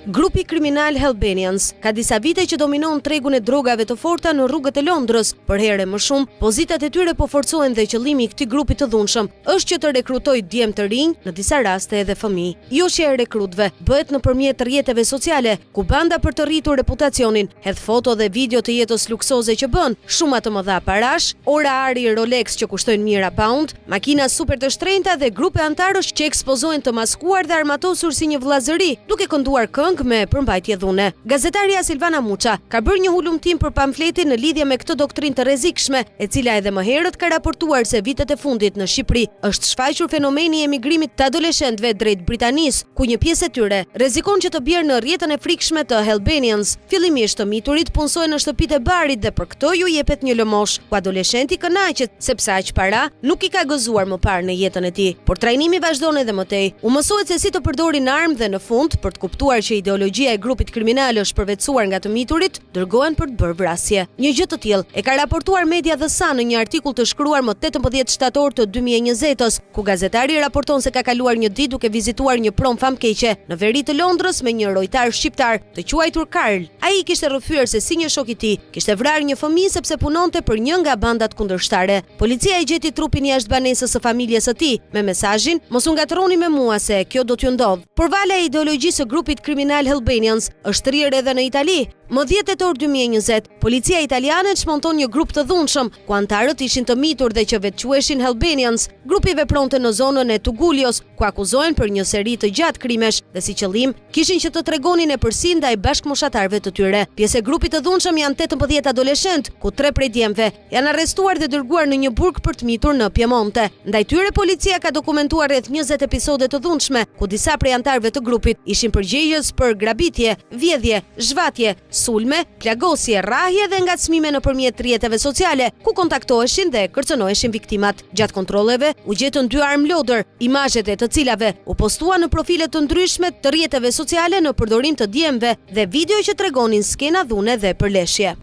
Grupi kriminal Albanians ka disa vite që dominon tregun e drogave të forta në rrugët e Londrës. Për herë më shumë, pozitat e tyre po forcohen dhe qëllimi i këtij grupi të dhunshëm është që të rekrutojë djem të rinj, në disa raste edhe fëmijë. Joshja e rekrutëve bëhet nëpërmjet rrjeteve sociale, ku banda për të rritur reputacionin hedh foto dhe video të jetës luksoze që bën, shuma të mëdha parash, orari Rolex që kushtojnë mijëra pound, makina super të shtrenjta dhe grupe antarësh që ekspozohen të maskuar dhe armatosur si një vllazëri, duke kënduar këngë me përmbajtje dhune. Gazetaria Silvana Muça ka bërë një hulumtim për pamfletin në lidhje me këtë doktrinë të rrezikshme, e cila edhe më herët ka raportuar se vitet e fundit në Shqipëri është shfaqur fenomeni i emigrimit të adoleshentëve drejt Britanisë, ku një pjesë e tyre rrezikon që të bjerë në rrjetën e frikshme të Albanians. Fillimisht të miturit punsohen në shtëpitë e barit dhe për këtë ju jepet një lëmosh, ku adoleshenti kënaqet sepse aq para nuk i ka gëzuar më parë në jetën e tij. Por trajnimi vazhdon edhe më tej. U mësohet se si të përdorin armë dhe në fund, për të kuptuar që ideologjia e grupit kriminal është përvetësuar nga të miturit, dërgohen për të bërë vrasje. Një gjë të tillë e ka raportuar media The Sun në një artikull të shkruar më 18 shtator të 2020-s, ku gazetari raporton se ka kaluar një ditë duke vizituar një prom famkeqe në veri të Londrës me një rojtar shqiptar të quajtur Karl. Ai kishte rrëfyer se si një shok i tij kishte vrarë një fëmijë sepse punonte për një nga bandat kundërshtare. Policia e gjeti trupin jashtë banesës së familjes së tij me mesazhin: "Mos u ngatroni me mua se kjo do t'ju ndodh." Por vala e ideologjisë së grupit kriminal Albanians është rrirë edhe në Itali. Më 10 tetor 2020, policia italiane çmonton një grup të dhunshëm, ku antarët ishin të mitur dhe që vetë quheshin Albanians. Grupi vepronte në zonën e Tugulios, ku akuzohen për një seri të gjatë krimesh dhe si qëllim kishin që të tregonin epërsi ndaj bashkëmoshatarëve të tyre. Pjesë e grupit të dhunshëm janë 18 adoleshent, ku 3 prej djemve janë arrestuar dhe dërguar në një burg për të mitur në Piemonte. Ndaj tyre policia ka dokumentuar rreth 20 episode të dhunshme, ku disa prej antarëve të grupit ishin përgjegjës për grabitje, vjedhje, zhvatje, sulme, plagosje, rrahje dhe ngacmime nëpërmjet rrjeteve sociale, ku kontaktoheshin dhe kërcënoheshin viktimat. Gjatë kontrolleve u gjetën 2 armë lodër, imazhet e të cilave u postuan në profile të ndryshme të rrjeteve sociale në përdorim të djemve dhe video që tregonin skena dhune dhe përleshje.